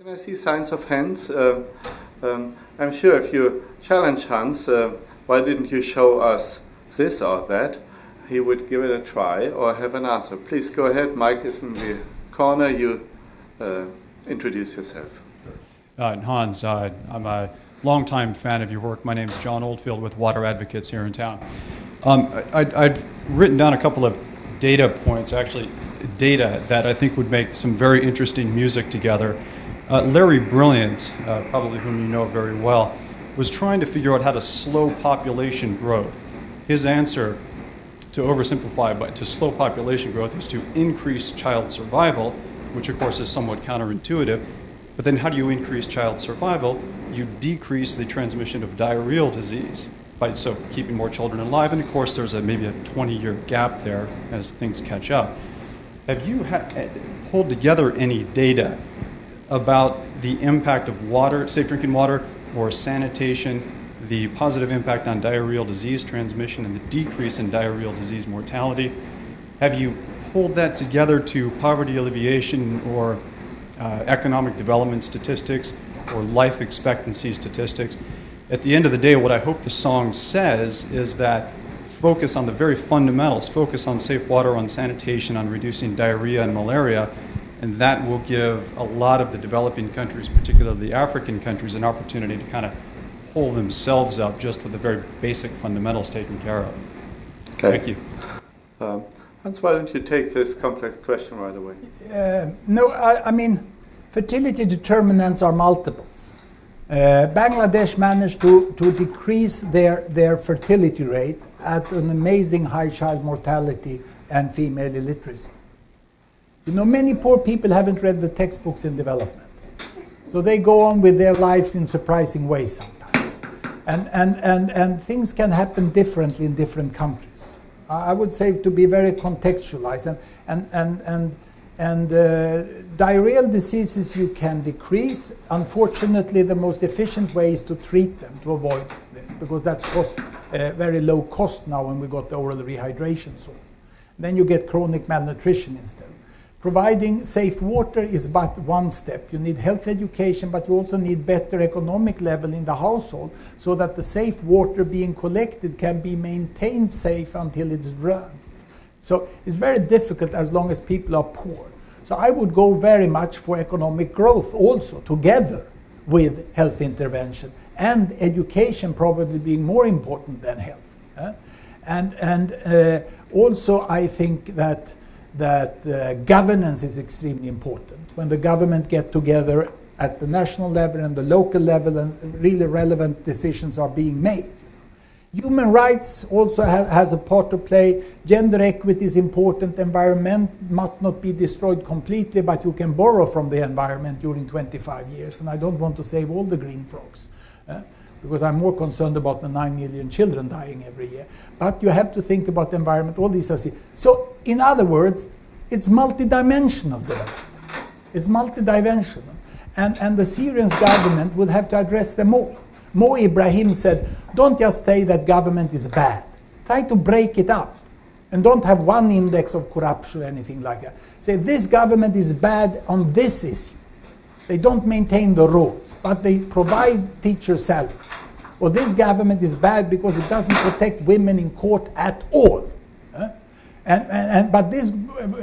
Can I see signs of hands? I'm sure if you challenge Hans, why didn't you show us this or that, he would give it a try or have an answer. Please go ahead. Mike is in the corner. You introduce yourself. Hans, I'm a longtime fan of your work. My name is John Oldfield with Water Advocates here in town. I'd written down a couple of data points, actually data that I think would make some very interesting music together. Larry Brilliant, probably whom you know very well, was trying to figure out how to slow population growth. His answer, to oversimplify, but to slow population growth is to increase child survival, which of course is somewhat counterintuitive. But then how do you increase child survival? You decrease the transmission of diarrheal disease by so keeping more children alive. And of course there's maybe a 20-year gap there as things catch up. Have you pulled together any data about the impact of water, safe drinking water, or sanitation, the positive impact on diarrheal disease transmission and the decrease in diarrheal disease mortality? Have you pulled that together to poverty alleviation or economic development statistics or life expectancy statistics? At the end of the day, what I hope the song says is that focus on the very fundamentals, focus on safe water, on sanitation, on reducing diarrhea and malaria, and that will give a lot of the developing countries, particularly the African countries, an opportunity to kind of pull themselves up just with the very basic fundamentals taken care of. Okay. Thank you. Hans, why don't you take this complex question right away? No, I mean, fertility determinants are multiples. Bangladesh managed to decrease their fertility rate at an amazing high child mortality and female illiteracy. You know, many poor people haven't read the textbooks in development. So they go on with their lives in surprising ways sometimes. And things can happen differently in different countries. I would say to be very contextualized. And diarrheal diseases you can decrease. Unfortunately, the most efficient way is to treat them, to avoid this, because that's very low cost now when we got the oral rehydration. So then you get chronic malnutrition instead. Providing safe water is but one step. You need health education, but you also need better economic level in the household so that the safe water being collected can be maintained safe until it's run. So it's very difficult as long as people are poor. So I would go very much for economic growth also, together with health intervention, and education probably being more important than health. And also I think that governance is extremely important. When the government get together at the national level and the local level and really relevant decisions are being made. Human rights also has a part to play. Gender equity is important. Environment must not be destroyed completely, but you can borrow from the environment during 25 years. And I don't want to save all the green frogs, because I'm more concerned about the 9 million children dying every year. But you have to think about the environment, all these are. So, in other words, it's multidimensional development. It's multidimensional. And the Syrian government would have to address them all. Mo Ibrahim said, don't just say that government is bad. Try to break it up. And don't have one index of corruption or anything like that. Say, this government is bad on this issue. They don't maintain the roads, but they provide teacher salary. Or this government is bad because it doesn't protect women in court at all. But this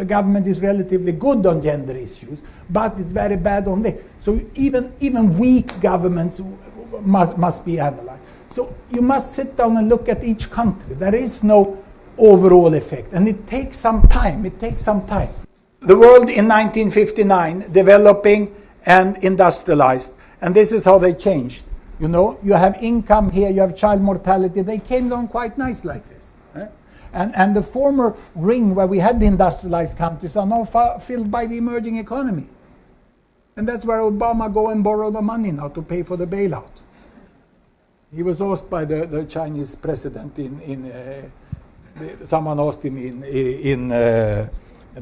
government is relatively good on gender issues, but it's very bad on this. So even weak governments must be analyzed. So you must sit down and look at each country. There is no overall effect, and it takes some time. The world in 1959, developing and industrialized, and this is how they changed. You know, you have income here, you have child mortality. They came down quite nice like this. And the former ring where we had the industrialized countries are now filled by the emerging economy. And that's where Obama go and borrow the money now to pay for the bailout. He was asked by the Chinese president someone asked him in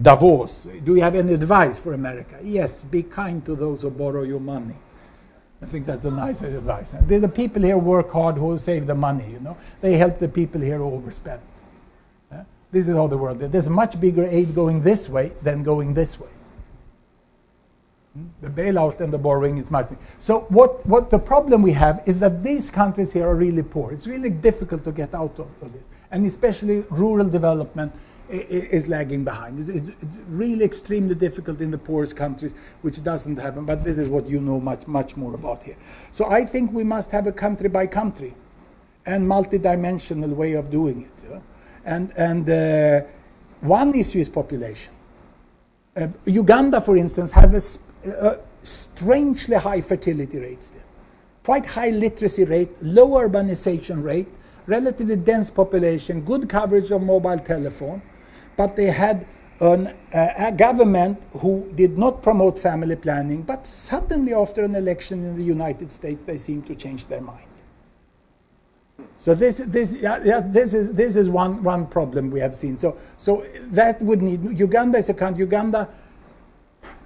Davos, do you have any advice for America? Yes, be kind to those who borrow your money. I think that's a nice advice. The people here work hard who save the money, you know. They help the people here who overspend. This is how the world is. There's much bigger aid going this way than going this way. The bailout and the borrowing is much. So what the problem we have is that these countries here are really poor. It's really difficult to get out of this. And especially rural development is lagging behind. It's really extremely difficult in the poorest countries, which doesn't happen. But this is what you know much more about here. So I think we must have a country by country and multi-dimensional way of doing it. Yeah? And one issue is population. Uganda, for instance, has a strangely high fertility rate still. Quite high literacy rate, low urbanization rate, relatively dense population, good coverage of mobile telephone, but they had a government who did not promote family planning, but suddenly after an election in the United States, they seem to change their mind. So this is one problem we have seen. So that would need, Uganda is a country, Uganda,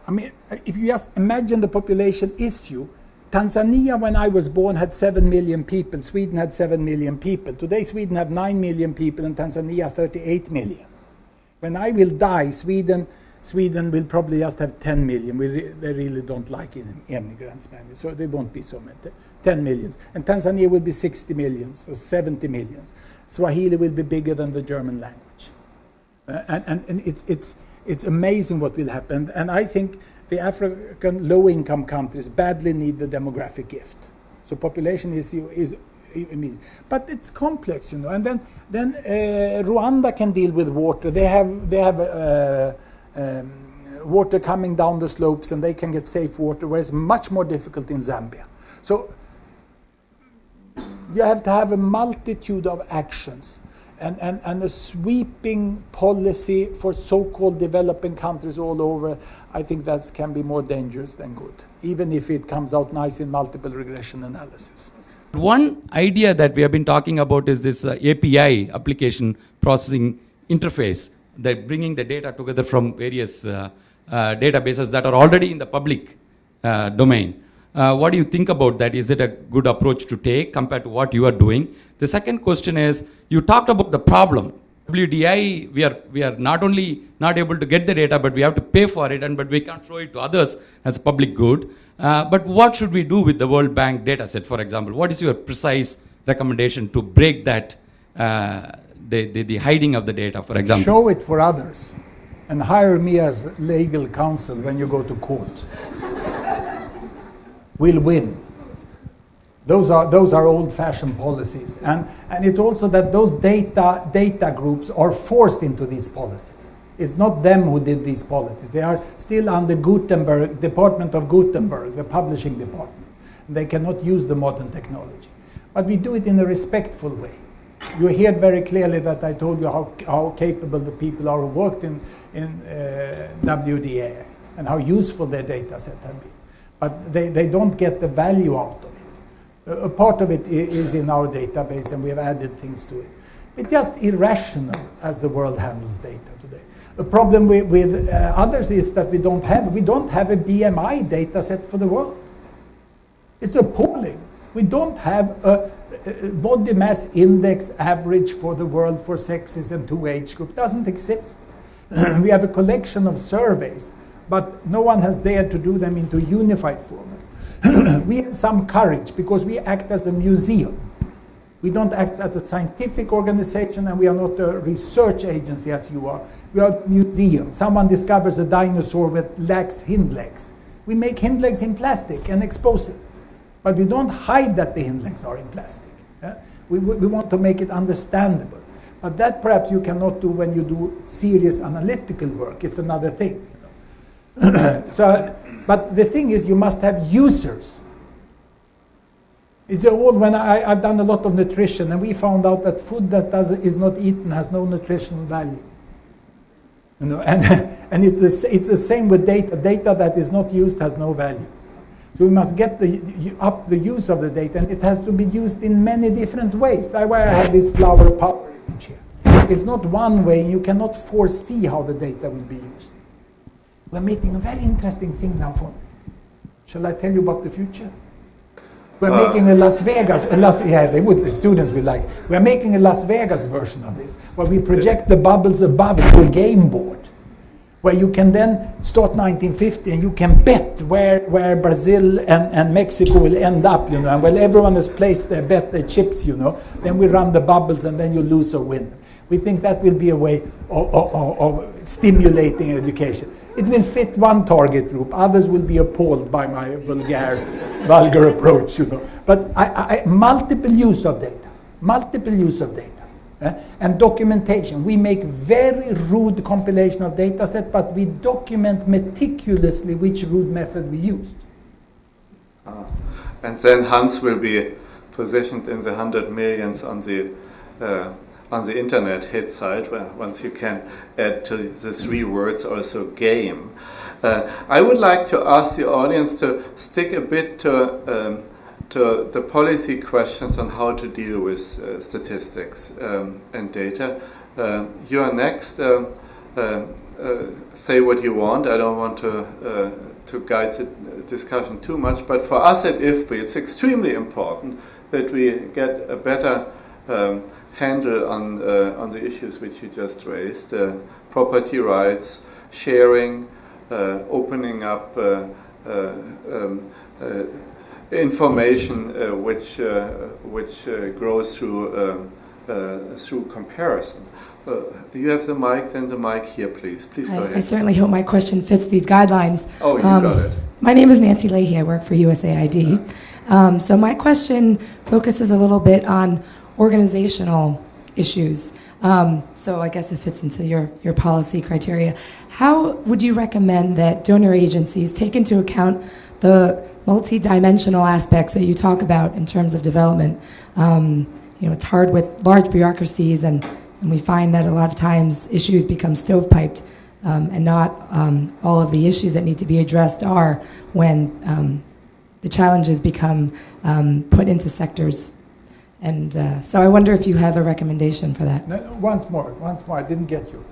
I mean, if you just imagine the population issue, Tanzania, when I was born, had 7 million people. Sweden had 7 million people. Today, Sweden have 9 million people, and Tanzania 38 million. When I will die, Sweden will probably just have 10 million. They really don't like immigrants, so there won't be so many. 10 millions. And Tanzania will be 60 millions or 70 millions. Swahili will be bigger than the German language. And it's amazing what will happen. And I think the African low-income countries badly need the demographic gift. So population issue is but it's complex, you know. And then Rwanda can deal with water. They have water coming down the slopes, and they can get safe water, whereas it's much more difficult in Zambia. So you have to have a multitude of actions and a sweeping policy for so-called developing countries all over. I think that can be more dangerous than good, even if it comes out nice in multiple regression analysis. One idea that we have been talking about is this API, application processing interface, that bringing the data together from various databases that are already in the public domain. What do you think about that? Is it a good approach to take compared to what you are doing? The second question is, you talked about the problem. WDI, we are not only not able to get the data, but we have to pay for it, but we can't show it to others as public good. But what should we do with the World Bank data set, for example? What is your precise recommendation to break that, the hiding of the data, for example? Show it for others and hire me as legal counsel when you go to court. We'll win. Those are old-fashioned policies. And it's also that those data groups are forced into these policies. It's not them who did these policies. They are still under Gutenberg, Department of Gutenberg, the publishing department. They cannot use the modern technology. But we do it in a respectful way. You heard very clearly that I told you how capable the people are who worked in WDA and how useful their data set have been. But they don't get the value out of it. A part of it is in our database, and we have added things to it. It's just irrational as the world handles data today. The problem with others is that we don't have a BMI data set for the world. It's appalling. We don't have a body mass index average for the world for sexes and 2 age groups. It doesn't exist. We have a collection of surveys, but no one has dared to do them into unified format. We have some courage because we act as a museum. We don't act as a scientific organization, and we are not a research agency as you are. We are a museum. Someone discovers a dinosaur that lacks hind legs. We make hind legs in plastic and expose it. But we don't hide that the hind legs are in plastic. Yeah? We want to make it understandable. But that perhaps you cannot do when you do serious analytical work. It's another thing. You know? But the thing is, you must have users. It's all when I've done a lot of nutrition, and we found out that food that is not eaten has no nutritional value. You know, and it's the same with data. Data that is not used has no value. So we must get up the use of the data, and it has to be used in many different ways. That's why I have this flower power image here. It's not one way. You cannot foresee how the data will be used. We're making a very interesting thing now. Shall I tell you about the future? We're making a Las Vegas, the students will like. We're making a Las Vegas version of this, where we project the bubbles above to a game board. where you can then start 1950 and you can bet where Brazil and Mexico will end up, you know, and when everyone has placed their bet, their chips, you know, then we run the bubbles and then you lose or win. We think that will be a way of stimulating education. It will fit one target group. Others will be appalled by my vulgar approach, you know. But multiple use of data. And documentation. We make very rude compilation of data set, but we document meticulously which rude method we used. And then Hans will be positioned in the 100 millions on the internet hit site, where once you can add to the 3 words also game. I would like to ask the audience to stick a bit to the policy questions on how to deal with statistics and data. You are next. Say what you want. I don't want to guide the discussion too much, but for us at IFPRI, it's extremely important that we get a better handle on the issues which you just raised: property rights, sharing, opening up information which grows through comparison. You have the mic, then the mic here, please. Please go ahead. I certainly hope my question fits these guidelines. Oh, you got it. My name is Nancy Leahy. I work for USAID. So my question focuses a little bit on organizational issues. So I guess it fits into your policy criteria. How would you recommend that donor agencies take into account the multi-dimensional aspects that you talk about in terms of development? You know, it's hard with large bureaucracies, and we find that a lot of times issues become stovepiped, and not all of the issues that need to be addressed are when the challenges become put into sectors. And so I wonder if you have a recommendation for that. No, once more, I didn't get you.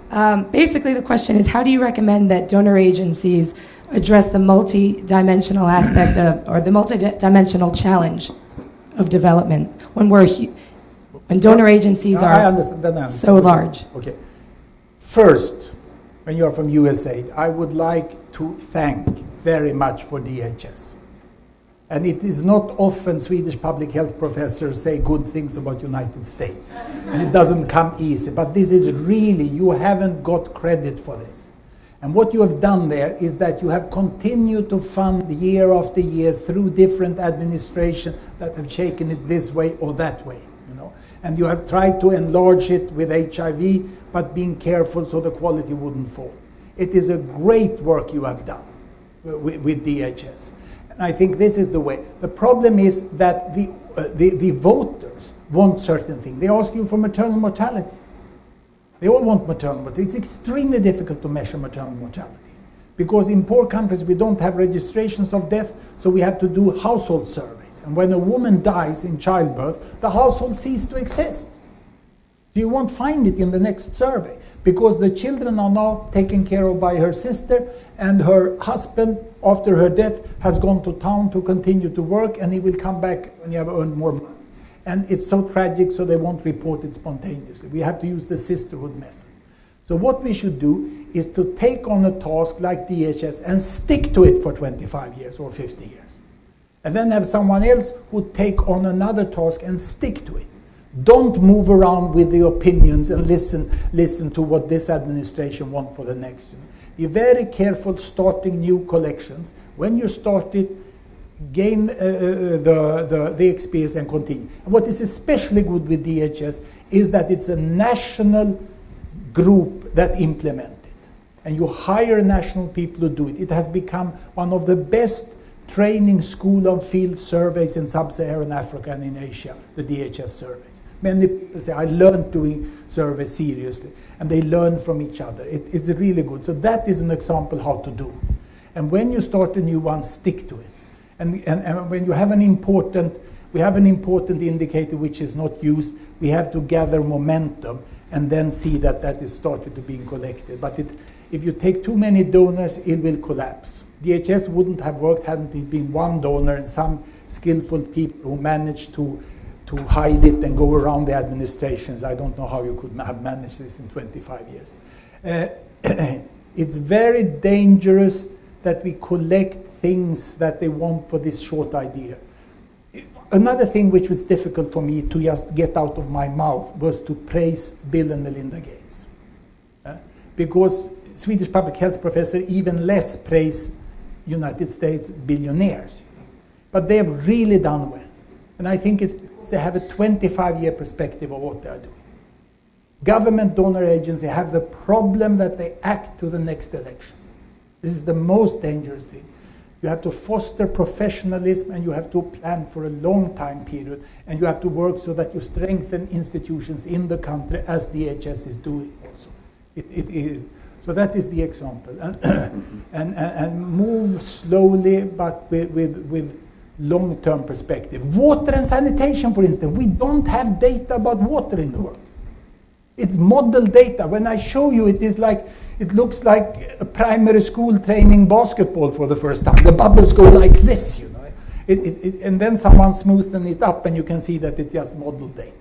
Basically, the question is, how do you recommend that donor agencies address the multi-dimensional aspect of, or the multi-dimensional challenge of development when donor agencies are so large? Okay. First, when you're from USAID, I would like to thank very much for DHS. And it is not often Swedish public health professors say good things about United States. And it doesn't come easy. But this is really, you haven't got credit for this. And what you have done there is that you have continued to fund year after year through different administrations that have shaken it this way or that way. You know? And you have tried to enlarge it with HIV, but being careful so the quality wouldn't fall. It is a great work you have done with DHS. I think this is the way. The problem is that the voters want certain things. They ask you for maternal mortality. They all want maternal mortality. It's extremely difficult to measure maternal mortality because in poor countries we don't have registrations of death, so we have to do household surveys. And when a woman dies in childbirth, the household ceases to exist. So you won't find it in the next survey because the children are now taken care of by her sister, and her husband, after her death, has gone to town to continue to work, and he will come back when you have earned more money. And it's so tragic, so they won't report it spontaneously. We have to use the sisterhood method. So what we should do is to take on a task like DHS and stick to it for 25 years or 50 years. And then have someone else who take on another task and stick to it. Don't move around with the opinions and listen to what this administration wants for the next. Be very careful starting new collections. When you start it, gain the experience and continue. And what is especially good with DHS is that it's a national group that implement it. And you hire national people to do it. It has become one of the best training school on field surveys in sub-Saharan Africa and in Asia, the DHS surveys. Many people say, I learned doing surveys seriously, and they learn from each other. It's really good. So that is an example how to do. And when you start a new one, stick to it. And when you have we have an important indicator which is not used, we have to gather momentum and then see that is started to being collected. But if you take too many donors, it will collapse. DHS wouldn't have worked hadn't it been one donor and some skillful people who managed to hide it and go around the administrations. I don't know how you could have managed this in 25 years. It's very dangerous that we collect things that they want for this short idea. Another thing which was difficult for me to just get out of my mouth was to praise Bill and Melinda Gates. Because Swedish public health professor even less praise United States billionaires. But they have really done well. And I think it's because they have a 25-year perspective of what they are doing. Government donor agencies have the problem that they act to the next election. This is the most dangerous thing. You have to foster professionalism and you have to plan for a long time period, and you have to work so that you strengthen institutions in the country as DHS is doing also. So that is the example. And move slowly but with long-term perspective. Water and sanitation, for instance. We don't have data about water in the world. It's model data. When I show you, it looks like a primary school training basketball for the first time. The bubbles go like this, you know. And then someone smoothens it up and you can see that it's just model data.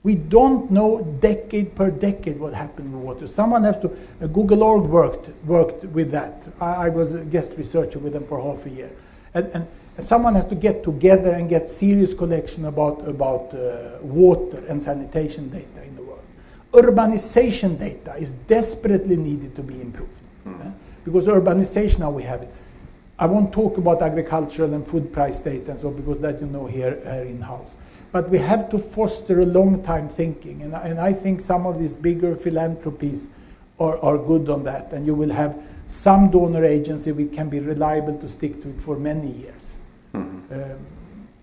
We don't know decade per decade what happened with water. Someone has to, Google.org worked with that. I was a guest researcher with them for half a year. And someone has to get together and get serious collection about water and sanitation data in the world. Urbanization data is desperately needed to be improved. Because urbanization, now we have it. I won't talk about agricultural and food price data and so, because that you know here in-house. But we have to foster a long-time thinking. And I think some of these bigger philanthropies are good on that. And you will have some donor agency which can be reliable to stick to it for many years.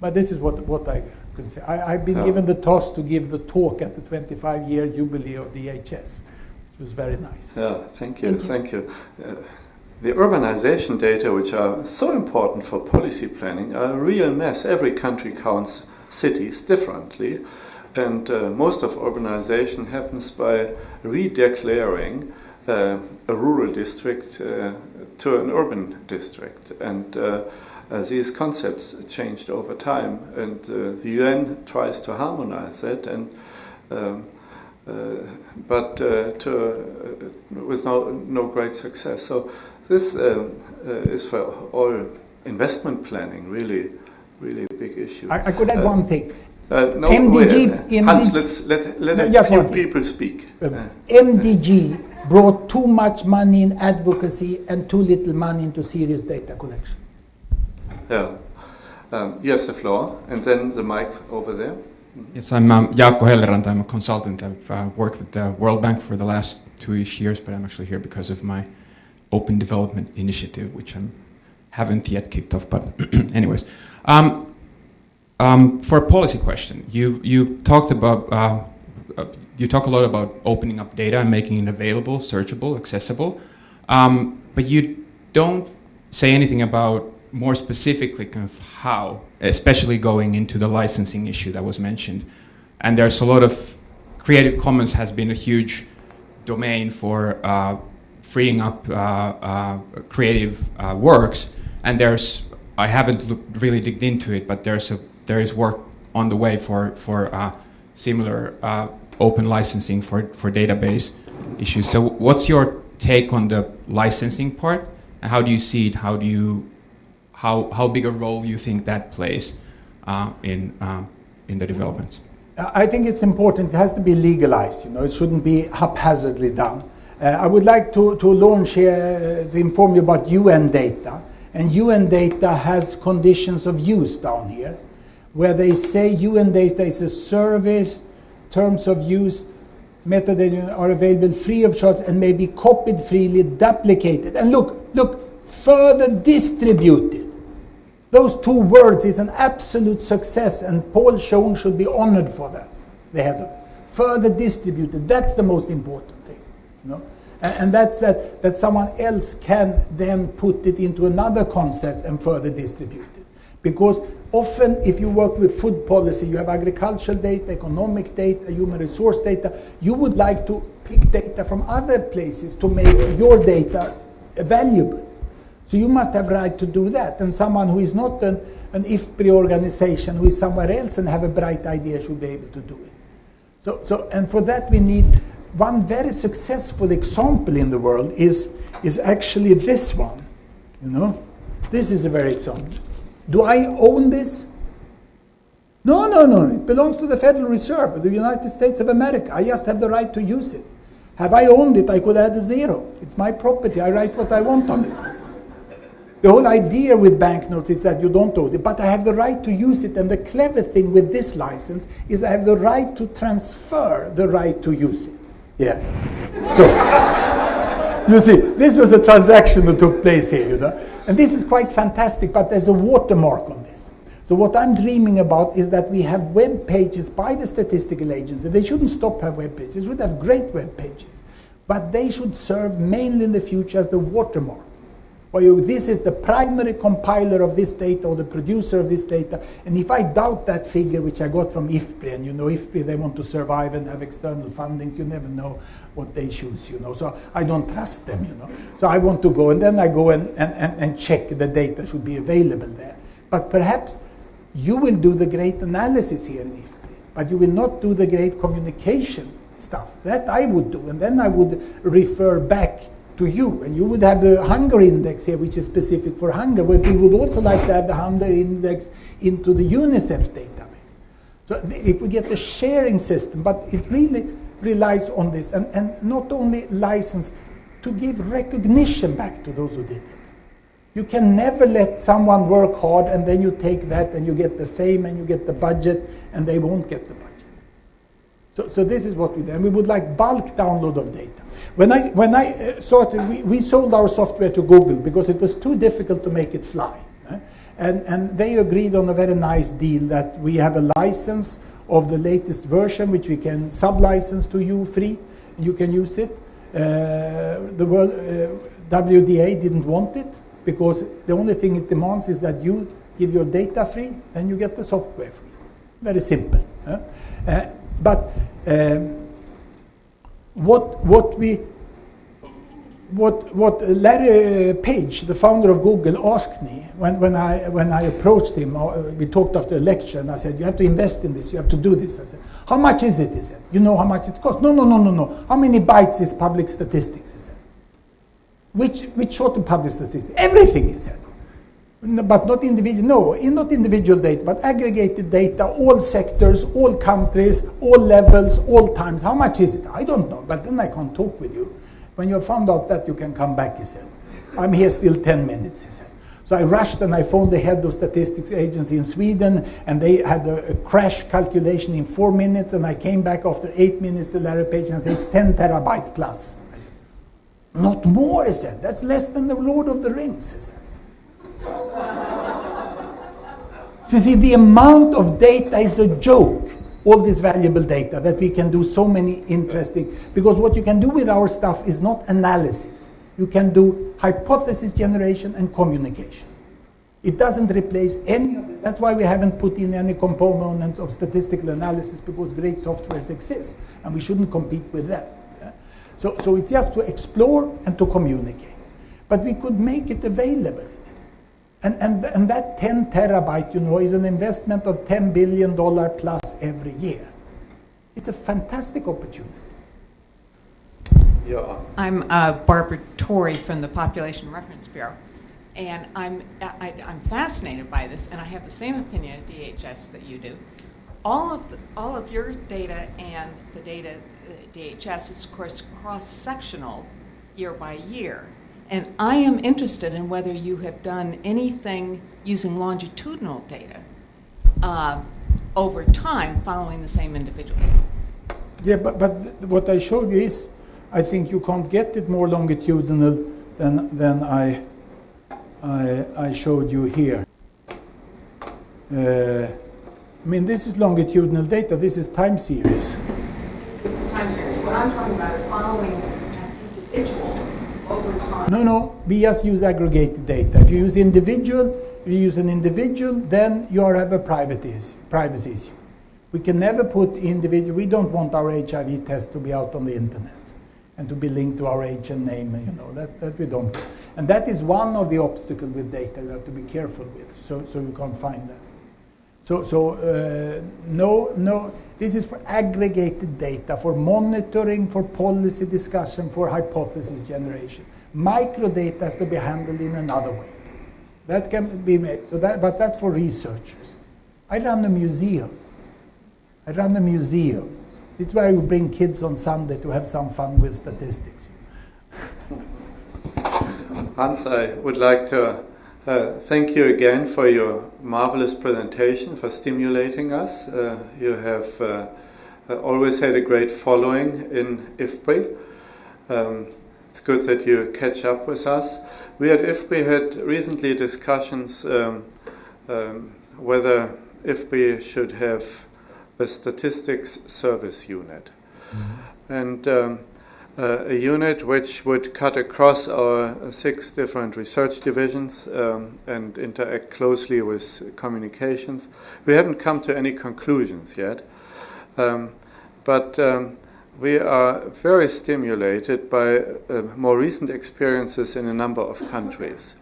But this is what I can say. I've been given the task to give the talk at the 25-year jubilee of the DHS. It was very nice. Yeah, thank you. The urbanization data, which are so important for policy planning, are a real mess. Every country counts cities differently, and most of urbanization happens by redeclaring a rural district to an urban district, and these concepts changed over time, and the UN tries to harmonize that, and but with no great success. So this is for all investment planning really a big issue. I could add one thing. MDG, Hans, let a few people speak. MDG brought too much money in advocacy and too little money into serious data collection. Yeah. You have the floor, and then the mic over there. Yes, I'm Jaakko Helleranta. I'm a consultant. I've worked with the World Bank for the last 2-ish years, but I'm actually here because of my Open Development Initiative, which I haven't yet kicked off. But anyways, for a policy question, you talked about you talk a lot about opening up data and making it available, searchable, accessible, but you don't say anything about more specifically kind of how, especially going into the licensing issue that was mentioned. And there's a lot of Creative Commons has been a huge domain for freeing up creative works, and I haven't really digged into it, but there is work on the way for similar open licensing for database issues. So what's your take on the licensing part, and how do you see it? How big a role you think that plays in the development? I think it's important. It has to be legalized. You know, it shouldn't be haphazardly done. I would like to launch here to inform you about UN data. And UN data has conditions of use down here, where they say UN data is a service, terms of use, metadata are available free of charge and may be copied freely, duplicated. And look, further distributed. Those two words is an absolute success, and Paul Schoen should be honored for that, the head of it. Further distributed, that's the most important thing. You know? And that's that someone else can then put it into another concept and further distribute it. Because often if you work with food policy, you have agricultural data, economic data, human resource data. You would like to pick data from other places to make your data valuable. So you must have right to do that. And someone who is not an IFPRI organization, who is somewhere else and have a bright idea, should be able to do it. So and for that we need one very successful example in the world is actually this one. You know, this is a very example. Do I own this? No. It belongs to the Federal Reserve of the United States of America. I just have the right to use it. Have I owned it, I could add a zero. It's my property. I write what I want on it. The whole idea with banknotes is that you don't own it, but I have the right to use it. And the clever thing with this license is I have the right to transfer the right to use it. Yes. So, you see, this was a transaction that took place here, you know. And this is quite fantastic, but there's a watermark on this. So what I'm dreaming about is that we have web pages by the statistical agency. They shouldn't stop have web pages. They should have great web pages. But they should serve mainly in the future as the watermark. This is the primary compiler of this data or the producer of this data. And if I doubt that figure, which I got from IFPRI, and you know IFPRI, they want to survive and have external funding, you never know what they choose, you know. So I don't trust them, you know. So I want to go, and then I go and check the data should be available there. But perhaps you will do the great analysis here in IFPRI, but you will not do the great communication stuff. That I would do, and then I would refer back to you, and you would have the hunger index here, which is specific for hunger, but we would also like to have the hunger index into the UNICEF database. So if we get a sharing system, but it really relies on this, and not only license, to give recognition back to those who did it. You can never let someone work hard and then you take that and you get the fame and you get the budget, and they won't get the budget. So this is what we do, and we would like bulk download of data. When I started, we sold our software to Google because it was too difficult to make it fly. And they agreed on a very nice deal that we have a license of the latest version, which we can sub-license to you free. You can use it. The world, WDA didn't want it because the only thing it demands is that you give your data free, then you get the software free. Very simple. But what Larry Page, the founder of Google, asked me when I approached him, we talked after a lecture, and I said, you have to invest in this, you have to do this. I said, how much is it? He said, you know how much it costs? No. How many bytes is public statistics? He said. Which sort of public statistics? Everything, he said. But not individual, not individual data, but aggregated data, all sectors, all countries, all levels, all times. How much is it? I don't know, but then I can't talk with you. When you have found out that, you can come back, he said. I'm here still 10 minutes, he said. So I rushed and I phoned the head of statistics agency in Sweden, and they had a crash calculation in 4 minutes, and I came back after 8 minutes to Larry Page and said, it's 10 terabyte plus. I said, not more, he said. That's less than the Lord of the Rings, he said. So you see, the amount of data is a joke, all this valuable data, that we can do so many interesting, because what you can do with our stuff is not analysis. You can do hypothesis generation and communication. It doesn't replace any of it. That's why we haven't put in any components of statistical analysis, because great softwares exist, and we shouldn't compete with them. Yeah? So it's just to explore and to communicate. But we could make it available. And that 10 terabyte, you know, is an investment of $10 billion plus every year. It's a fantastic opportunity. Yeah. I'm Barbara Torrey from the Population Reference Bureau, and I'm fascinated by this, and I have the same opinion at DHS that you do. All of your data and the data at DHS is, of course, cross-sectional year by year. And I am interested in whether you have done anything using longitudinal data over time following the same individuals. Yeah, but what I showed you is, I think you can't get it more longitudinal than I showed you here. I mean, this is longitudinal data. This is time series. It's a time series. What I'm talking about is following an individual over time. No, we just use aggregated data. If you use individual, then you have a privacy issue. We can never put individual. We don't want our HIV test to be out on the internet and to be linked to our age and name. You know that we don't. And that is one of the obstacles with data you have to be careful with. So you can't find that. No, this is for aggregated data, for monitoring, for policy discussion, for hypothesis generation. Microdata has to be handled in another way. That can be made, but that's for researchers. I run a museum. It's where you bring kids on Sunday to have some fun with statistics. Hans, I would like to thank you again for your marvelous presentation, for stimulating us. You have always had a great following in IFPRI. It's good that you catch up with us. We at IFPRI had recently discussions whether IFPRI should have a statistics service unit. Mm-hmm. And a unit which would cut across our 6 different research divisions and interact closely with communications. We haven't come to any conclusions yet, but we are very stimulated by more recent experiences in a number of countries.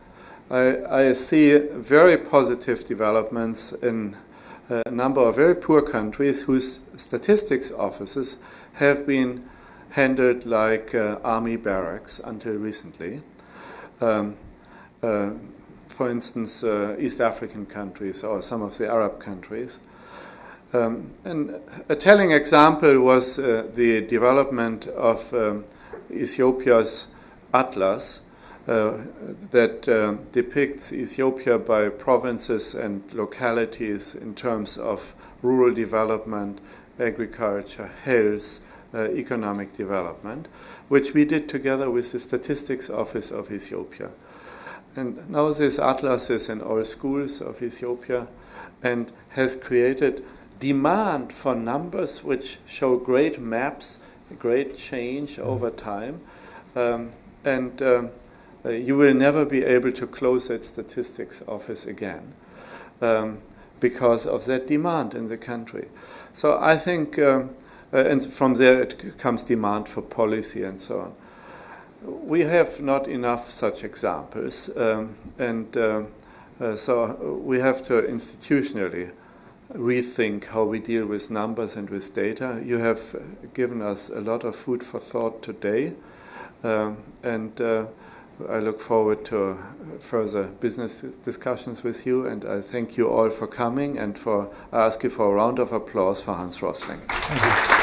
I see very positive developments in a number of very poor countries whose statistics offices have been handled like army barracks until recently. For instance, East African countries or some of the Arab countries. And a telling example was the development of Ethiopia's atlas that depicts Ethiopia by provinces and localities in terms of rural development, agriculture, health, economic development, which we did together with the Statistics Office of Ethiopia. And now this atlas is in all schools of Ethiopia and has created demand for numbers which show great maps, great change over time, and you will never be able to close that statistics office again because of that demand in the country. So I think, and from there it comes demand for policy and so on. We have not enough such examples, so we have to institutionally rethink how we deal with numbers and with data. You have given us a lot of food for thought today, and I look forward to further business discussions with you, and I thank you all for coming, and I ask you for a round of applause for Hans Rosling. Thank you.